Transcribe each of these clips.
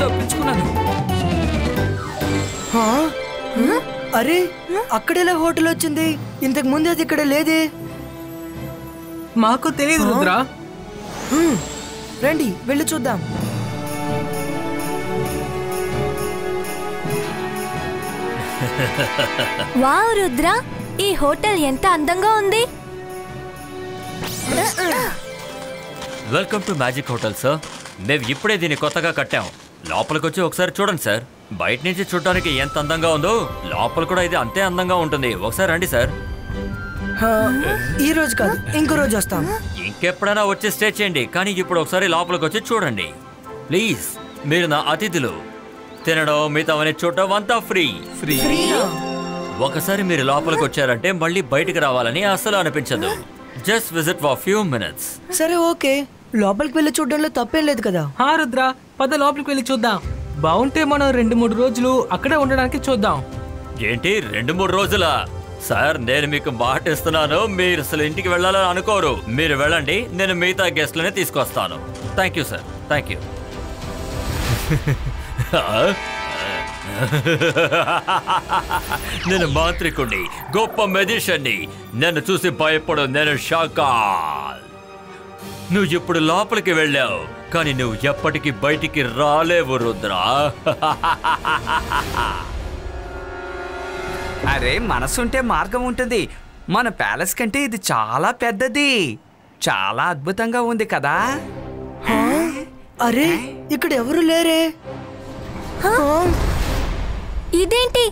తప్పించుకున్నాను. అరే అక్కడెలా హోటల్ వచ్చింది? ఇంతకు ముందు అది ఇక్కడ లేదే. మాకు తెలియదు రుద్ర. రండి వెళ్ళి చూద్దాం. వావ్ రుద్ర, ఈ హోటల్ ఎంత అందంగా ఉంది. Welcome to magic hotel sir. మేము ఇప్పుడే దీన్ని కొత్తగా కట్టాం. లోపలికి వచ్చి ఒకసారి చూడండి సార్. బయట నుంచి చూడడానికి ఎంత అందంగా ఉందో లోపల కూడా ఇది అంతే అందంగా ఉంటుంది. ఒకసారి రండి సార్. ఈ రోజు కాదు, ఇంకో రోజు వస్తాం. ఇంకెప్పుడైనా వచ్చి స్టే చేయండి, కానీ ఇప్పుడు ఒకసారి లోపలికి వచ్చి చూడండి ప్లీజ్. మీరు నా అతిథులు. తినడం మిగతావన్నీ చూడటం అంతా ఫ్రీ. ఒకసారి మీరు లోపలికి వచ్చారంటే మళ్ళీ బయటికి రావాలని అస్సలు అనిపించదు. Just visit for few minutes. సరే ఓకే, లోపలికి వెళ్ళి చూడడంలో తప్పేం లేదు కదా. రుద్ర, పద లోపలికి వెళ్ళి చూద్దాం. బాగుంటే మనం 2-3 రోజులు అక్కడే ఉండడానికి చూద్దాం. ఏంటి 2-3 రోజులా? సార్ నేను మీకు మాట ఇస్తున్నాను, మీరు అసలు ఇంటికి వెళ్ళాలని అనుకోరు. మీరు వెళ్ళండి, నేను మిగతా గెస్ట్లనే తీసుకొస్తాను. Thank you sir, thank you. నేను మాంత్రికుడిని, గొప్ప మెజిషియన్ని. నన్ను చూసి భయపడు, నేను షాకాల్. నువ్వు ఇప్పుడు లోపలికి వెళ్ళావు, కానీ నువ్వు ఎప్పటికీ బయటికి రాలేవు రుద్ర. అరే మనసుంటే మార్గం ఉంటుంది. మన ప్యాలెస్ కంటే ఇది చాలా పెద్దది, చాలా అద్భుతంగా ఉంది కదా. అరే ఇక్కడ ఎవరు లేరే. ఇదేంటి?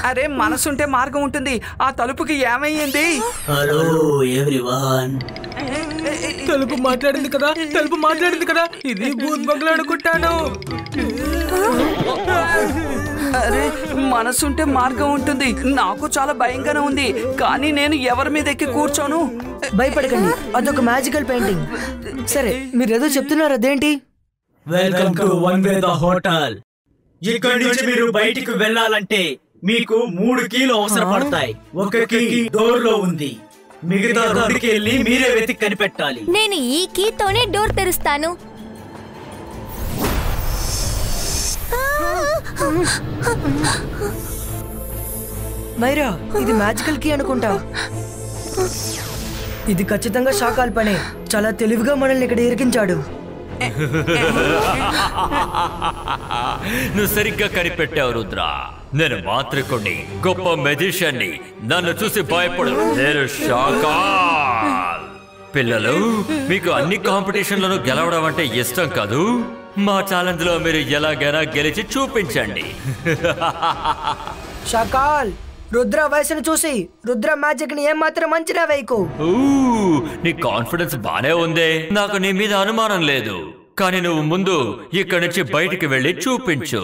అరే మనసుంటే మార్గం ఉంటుంది. ఆ తలుపుకి ఏమయ్యింది? Hello everyone. తలుపు మాట్లాడింది కదా, తలుపు మాట్లాడింది కదా. ఇది భూత్ బంగ్లా అనుకుంటాను. అరే మనసుంటే మార్గం ఉంటుంది. నాకు చాలా భయంగానే ఉంది, కానీ నేను ఎవరి మీద ఎక్కి కూర్చోను. భయపడకండి, అదొక మ్యాజికల్ పెయింటింగ్. సరే మీరేదో చెప్తున్నారు, అదేంటి? Welcome to one way the hotel. ఇక్కడి నుంచి మీరు బయటికి వెళ్ళాలంటే మీకు 3 కీలు అవసరపడతాయి. ఒక కీ డోర్ లో ఉంది, మిగతా 2 కీల్ని మీరే వెతికి కనిపెట్టాలి. నేను ఈ కీతోనే డోర్ తెరుస్తాను. మైరా, ఇది మ్యాజికల్ కీ అనుకుంటా. ఇది ఖచ్చితంగా షాకాల్ పనే. చాలా తెలివిగా మనల్ని ఇక్కడ ఇరికించాడు. నువ్వు సరిగ్గా కనిపెట్టావు రుద్ర. నేను మాంత్రికుడిని, గొప్ప మెజిషియన్ని. నన్ను చూసి భయపడు, నేను షాకాల్. పిల్లలు, మీకు అన్ని కాంపిటీషన్లను గెలవడం అంటే ఇష్టం కాదు? మా ఛాలెంజ్ లో మీరు ఎలాగైనా గెలిచి చూపించండి. షాకాల్, రుద్ర వయసును చూసి రుద్ర మ్యాజిక్ ని ఏమాత్రం అంచనా వేయకు. నీ కాన్ఫిడెన్స్ బానే ఉందే, నాకు నీ మీద అనుమానం లేదు. కానీ నువ్వు ముందు ఇక్కడి నుంచి బయటికి వెళ్ళి చూపించు,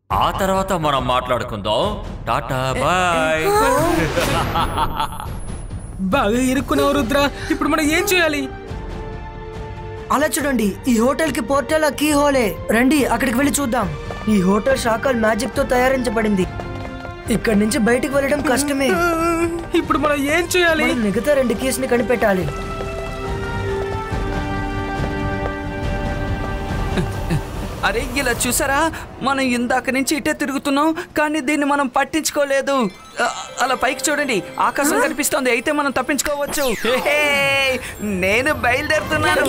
ఆ తర్వాత మనం మాట్లాడుకుందాం. టాటా బాయ్. బాగా ఇరుక్కున్నావు రుద్ర. ఇప్పుడు మనం ఏం చేయాలి? అలా చూడండి, ఈ హోటల్ కి పోర్టల్ కీ హోలే. రండి అక్కడికి వెళ్ళి చూద్దాం. ఈ హోటల్ షాకాల్ మ్యాజిక్ తో తయారించబడింది. ఇక్కడి నుంచి బయటికి వెళ్ళడం కష్టమే. ఇప్పుడు మనం ఏం చేయాలి? మిగతా 2 కీస్ ని కనిపెట్టాలి. అరే ఇలా చూసారా, మనం ఇందాక నుంచి ఇటే తిరుగుతున్నాం, కానీ దీన్ని మనం పట్టించుకోలేదు. అలా పైకి చూడండి, ఆకాశం కనిపిస్తోంది. అయితే మనం తప్పించుకోవచ్చు. నేను బయలుదేరుతున్నాను.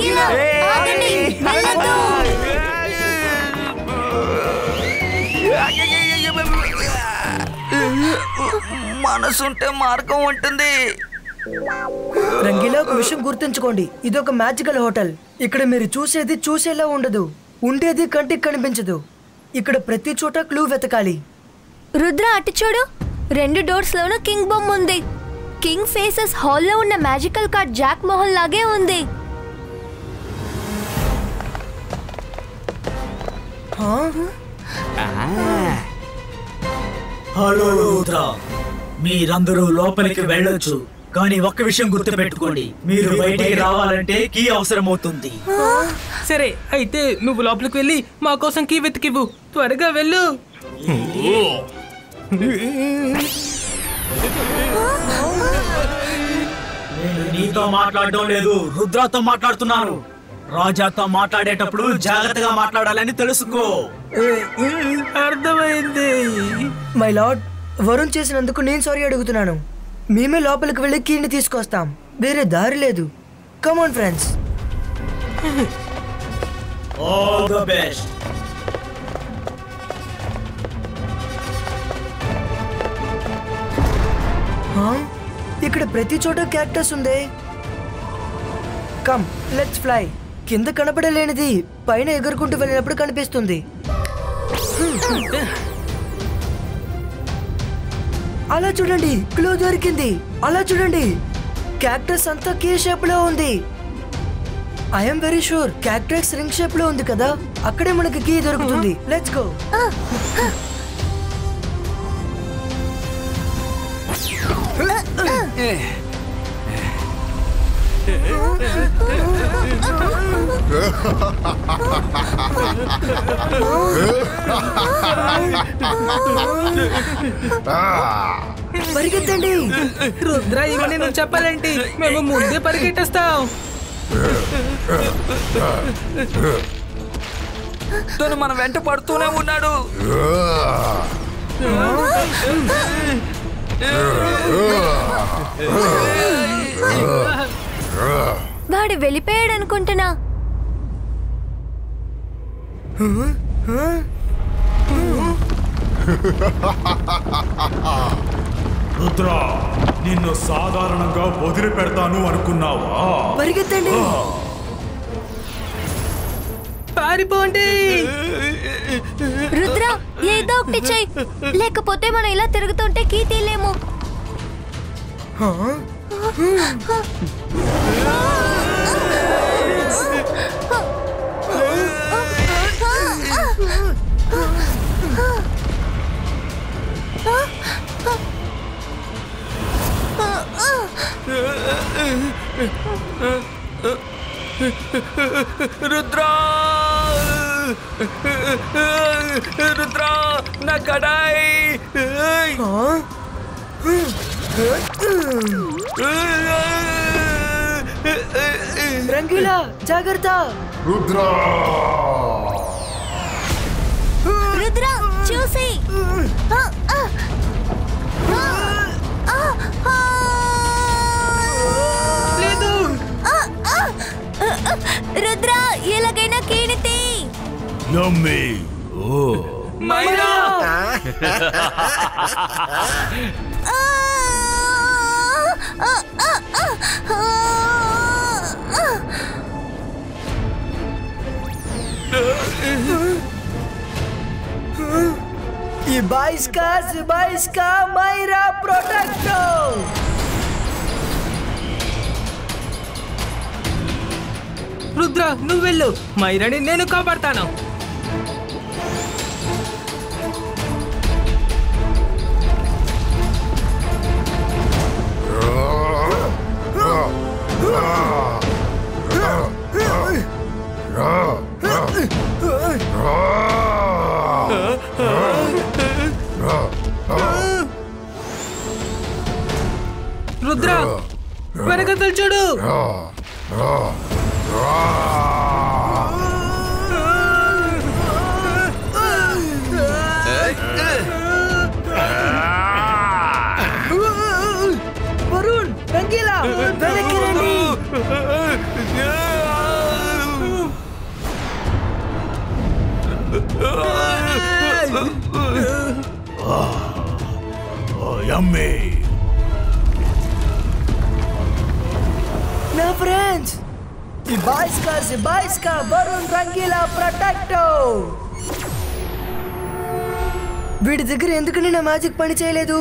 మనసుంటే మార్గం ఉంటుంది. రంగీలా, ఒక విషయం గుర్తుంచుకోండి, ఇదొక మ్యాజికల్ హోటల్. ఇక్కడ మీరు చూసేది చూసేలా ఉండదు, ఉండేది కంటికి కనిపించదు. ఇక్కడ ప్రతి చోట క్లూ వెతకాలి. రుద్ర అటు చూడు, 2 డోర్స్ లోనూ కింగ్ బొమ్మ ఉంది. కింగ్ ఫేసెస్ హాల్లో ఉన్న మ్యాజికల్ కార్డ్ జాక్ మోహన్ లాగే ఉంది. హలో రుద్ర, మీరందరూ లోపలికి వెళ్ళొచ్చు, కానీ ఒక్క విషయం గుర్తుపెట్టుకోండి, మీరు బయటికి రావాలంటే కీ అవసరమవుతుంది. సరే అయితే నువ్వు లోపలికి వెళ్ళి మా కోసం కీ వెతికివ్వు. త్వరగా వెళ్ళు. నేను నీతో మాట్లాడడం లేదు, రుద్రతో మాట్లాడుతున్నాను. రాజాతో మాట్లాడేటప్పుడు జాగ్రత్తగా మాట్లాడాలని తెలుసుకో. అర్థమైంది. మై లార్డ్, వరుణ్ చేసినందుకు నేను సారీ అడుగుతున్నాను. మేమే లోపలికి వెళ్ళి కీని తీసుకొస్తాం, వేరే దారి లేదు. Come on friends. All the best. ఇక్కడ ప్రతి చోట క్యాక్టస్ ఉంది. Come let's fly. కింద కనపడలేనిది పైన ఎగురుకుంటూ వెళ్ళినప్పుడు కనిపిస్తుంది. అలా చూడండి, క్లూ దొరికింది. అలా చూడండి, క్యాక్టస్ అంతా కీ షేప్ లో ఉంది. I'm very sure cactus ring shape లో ఉంది కదా, అక్కడే మనకి కీ దొరుకుతుంది. Let's go. పరిగెత్తండి. రుద్ర, ఇవన్నీ నువ్వు చెప్పాలేంటి? మేము ముందే పరిగెట్టేస్తాం. తను మన వెంట పడుతూనే ఉన్నాడు. వాడు వెళ్ళిపోయాడు అనుకుంటున్నా. రుద్ర, నిన్ను సాధారణంగా వదిలిపెడతాను అనుకున్నావా? పరిగెత్తండి. పారిపోండి. రుద్ర, ఏదో ఒకటి చెయ్యి, లేకపోతే మనం ఇలా తిరుగుతుంటే కీ తీయలేము. రుద్ర, రుద్ర, నా కడాయి. రంగీలా, జాగ్రత్త. రుద్ర చూసి. లేదు. రుద్ర, ఎలాగైనా కీని తీ. యమ్మీ. ఓ Myra. Zibaiska, Mayra Protecto. Rudra, నువ్వు వెళ్ళు. మైరాని నేను కాపాడతాను. రుద్ర, వెనకతలు చూడు. వరుణ్, రంగీలా, వెనక్కి రండి. యమ్మీ. నా ఫ్రెండ్స్, Zibaiska, వరుణ్, రంగీలా ప్రొటెక్టో. వీడి దగ్గర ఎందుకని నా మ్యాజిక్ పని చేయలేదు?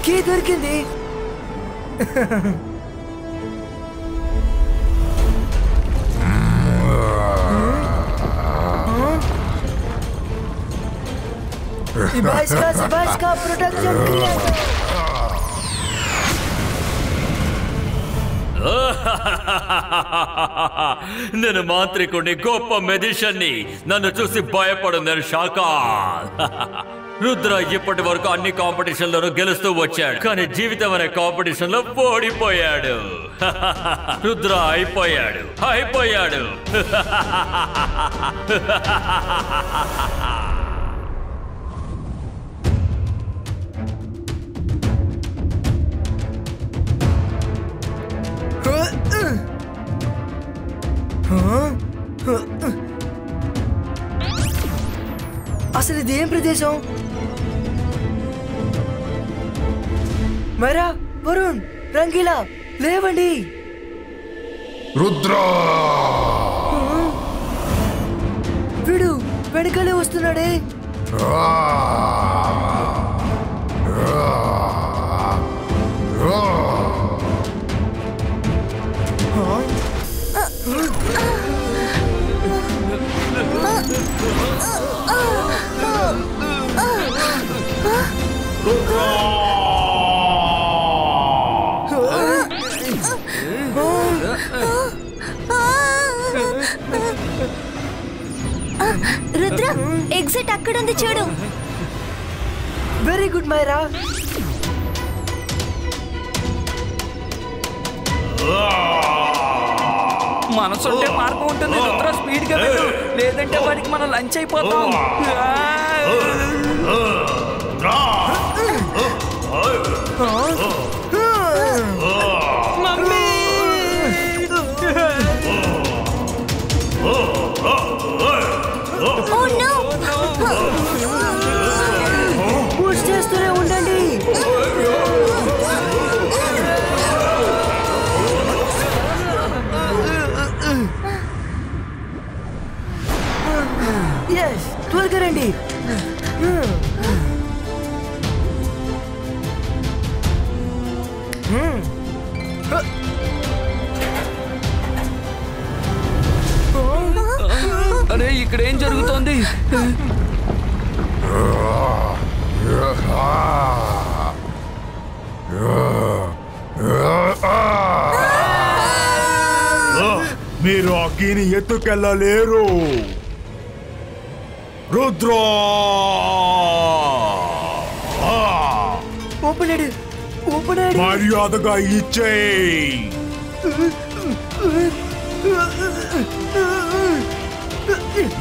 కీ దొరికింది. Zibaiska protection creator. నేను మాంత్రికుడిని, గొప్ప మెజిషియన్ని. నన్ను చూసి భయపడు. నేను షాకాల్. రుద్ర ఇప్పటి వరకు అన్ని కాంపిటీషన్లను గెలుస్తూ వచ్చాడు, కానీ జీవితం అనే కాంపిటీషన్ లో ఓడిపోయాడు. రుద్ర అయిపోయాడు. అసలు ఇదేం ప్రదేశం? మరా, వరుణ్, రంగీలా, లేవండి. రుద్ర వీడు వెనకాలే వస్తున్నాడే. రుద్ర, ఎగ్జిట్ అక్కడ ఉంది చూడు. Very good Myra. మనసుంటే మార్గం ఉంటుంది. రుద్ర స్పీడ్ గా వెళ్ళు, లేదంటే వాడికి మనం లంచ్ అయిపోతాం. పుష్ చేస్తూనే ఉండండి. ఎస్, త్వరగా రండి. అరే, ఇక్కడ ఏం జరుగుతోంది? మీరు ఆ కీని ఎత్తుకెళ్ళలేరు. రుద్ర మర్యాదగా ఇచ్చేయ్.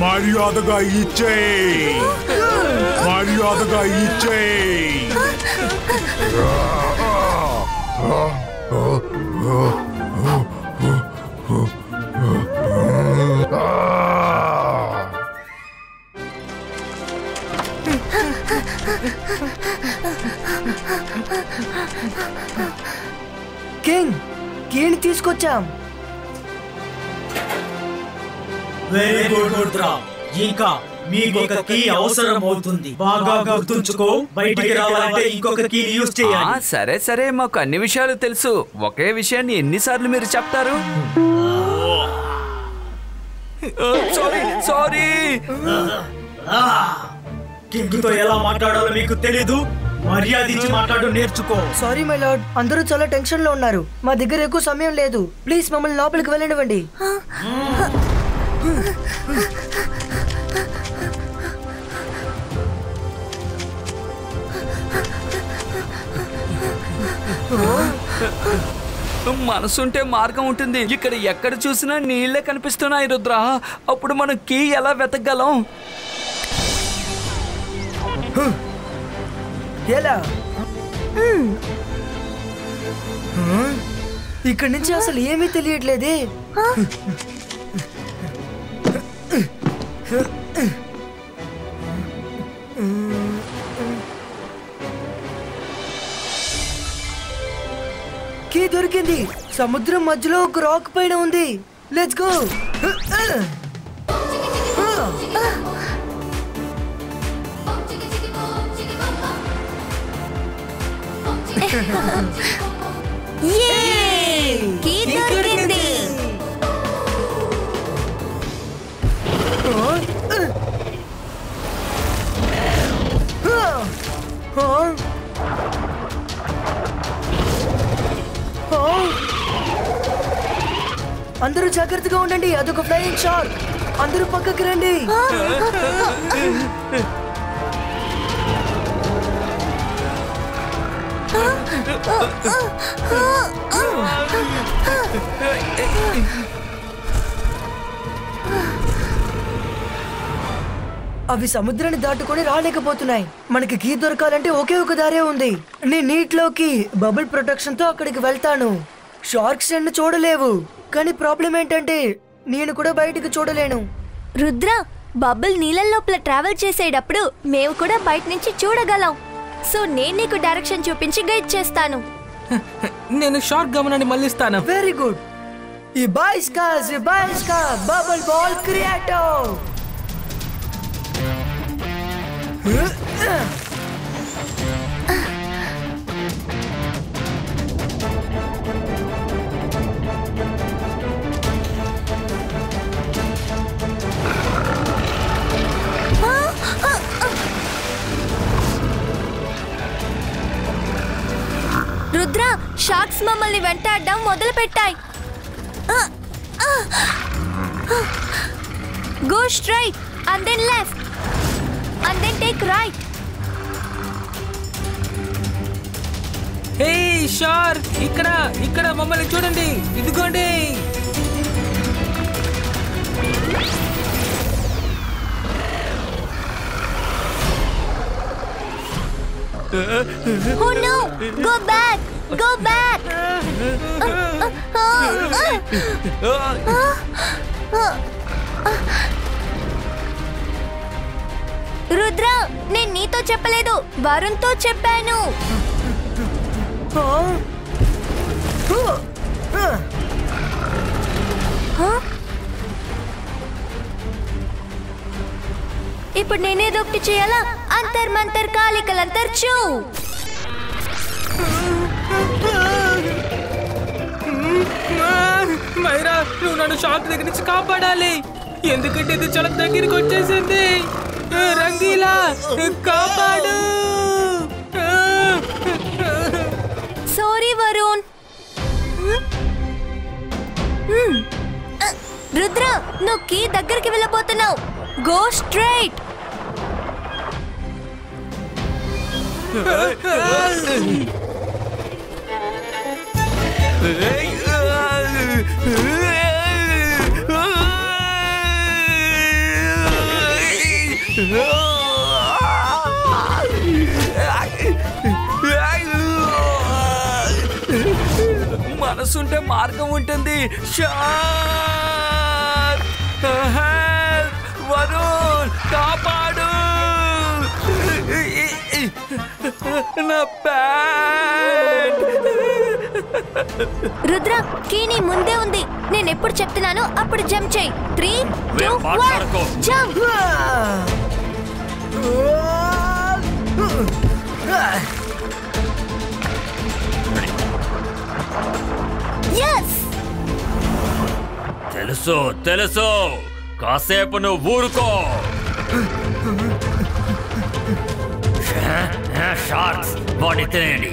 మర్యాదగా ఇచ్చేయ్. మర్యాదగా ఇచ్చేయ్. కింగ్, కీని తీసుకొచ్చాం. Very good Rudra. ఇంకా మీకు ఒక కీ అవసరం అవుతుంది. బాగా గుర్తుంచుకో. బయటికి రావాలంటే ఇంకొక కీ యూజ్ చేయాలి. సరే సరే, మాకు అన్ని విషయాలు తెలుసు. ఒకే విషయాన్ని ఎన్నిసార్లు మీరు చెప్తారు? సారీ. కింగ్ తో ఎలా మాట్లాడాలో మీకు తెలీదు. మర్యాద ఇచ్చి మాట్లాడు, నేర్చుకో. సారీ మై లార్డ్, అందరూ చాలా టెన్షన్ లో ఉన్నారు. మా దగ్గర ఎక్కువ సమయం లేదు. ప్లీజ్ మమ్మల్ని లోపలికి వెళ్ళనివ్వండి. మనసుంటే మార్గం ఉంటుంది. ఇక్కడ ఎక్కడ చూసినా నీళ్లే కనిపిస్తున్నాయి రుద్ర. అప్పుడు మనం కీ ఎలా వెతకగలం? ఎలా? ఇక్కడి నుంచి అసలు ఏమీ తెలియట్లేదే. కీ దొరికింది. సముద్రం మధ్యలో ఒక రాక్ పైన ఉంది. Let's go. కీ దొరికింది. అందరూ జాగ్రత్తగా ఉండండి, అదొక ఫ్లయింగ్ షార్క్. అందరూ పక్కకి రండి. అవి సముద్రాన్ని దాటుకొని రాలేకపోతున్నాయి. మనకి కీ దొరకాలంటే ఒకే ఒక దారే ఉంది. నేను నీటిలోకి బబుల్ ప్రొటెక్షన్ తో అక్కడికి వెళ్తాను. షార్క్స్ నన్ను చూడలేవు, కానీ ప్రాబ్లం ఏంటంటే నేను కూడా బయటకు చూడలేను. రుద్ర, బబుల్ నీళ్ళ లోపల ట్రావెల్ చేసేటప్పుడు మేము కూడా బయట నుంచి చూడగలం. సో నేను నీకు డైరెక్షన్ చూపించి గైడ్ చేస్తాను. నేను షార్క్ గమనాన్ని మళ్ళిస్తాను. Very good. ఈ బాయ్స్కా bubble ball creator. Rudra, sharks మమ్మల్ని వెంటాడడం మొదలు పెట్టాయి. Go straight and then left and then take right. Hey shark, ఇక్కడ మమ్మల్ని చూడండి, ఇదిగోండి. Oh no! Go back! Go back! Rudra, నేను నీతో చెప్పలేదు, వరుణ్తో చెప్పాను. ఇప్పుడు నేనేదో ఒకటి చేయాలా? అంతర్ మంతర్ కాలికలంతర్ చూ. మైరా, నువ్వు నన్ను షార్క్ దగ్గర నుంచి కాపాడాలి, ఎందుకంటే ఇది చాలా దగ్గరికి వచ్చేసింది. రంగీలా, కాపాడు. సారీ వరుణ్. రుద్ర, నువ్వు కీ దగ్గరికి వెళ్ళబోతున్నావు. Go straight. మనసుంటే మార్గం ఉంటుంది. వరుణ్, కాపాడు నా ప్యాంట్. రుద్ర, కీని ముందే ఉంది. నేను ఎప్పుడు చెప్తున్నానో అప్పుడు జంప్ చేయి. 3, 2, 1 జంప్. yes. తెలుసు, కాసేపు నువ్వు ఊరుకో. షార్క్స్ వాడిని తినేయండి.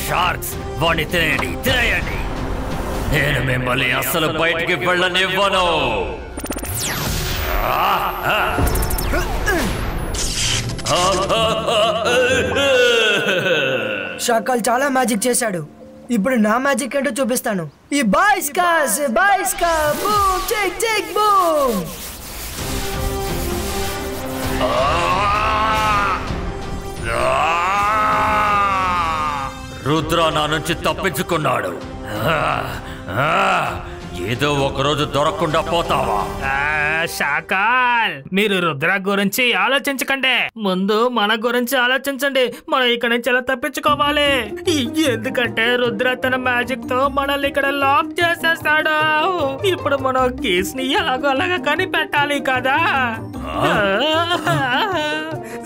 షార్క్స్ వాడిని తినేయండి. నేను మిమ్మల్ని అస్సలు బయటికి వెళ్ళనివ్వను. షాకాల్ చాలా మ్యాజిక్ చేశాడు. ఇప్పుడు నా మ్యాజిక్ ఏంటో చూపిస్తాను. ఈ బాయ్స్కా బూమ్ చెక్ బూమ్. రుద్ర నా నుంచి తప్పించుకున్నాడు. ఏదో ఒకరోజు దొరకకుండా పోతావా? షాకాల్, మీరు రుద్ర గురించి ఆలోచించకండి, ముందు మన గురించి ఆలోచించండి. మనం ఇక్కడ నుంచి ఎలా తప్పించుకోవాలి? ఎందుకంటే రుద్ర తన మ్యాజిక్ తో మనల్ని ఇక్కడ లాక్ చేసేస్తాడు. ఇప్పుడు మనం కేస్ ని ఎలాగో అలాగా కనిపెట్టాలి కదా.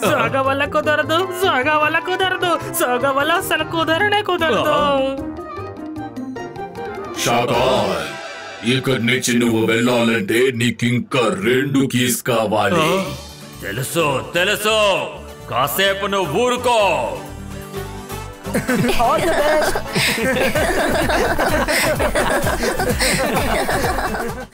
సోగ వల్ల కుదరదు, సోగ వల్ల కుదరదు, సోగ వల్ల అసలు కుదరనే కుదరదు. షాకాల్, ఇక్కడి నుంచి నువ్వు వెళ్ళాలంటే నీకింకా 2 కీస్ కావాలి. తెలుసు తెలుసు, కాసేపు నువ్వు ఊరుకో. All the best.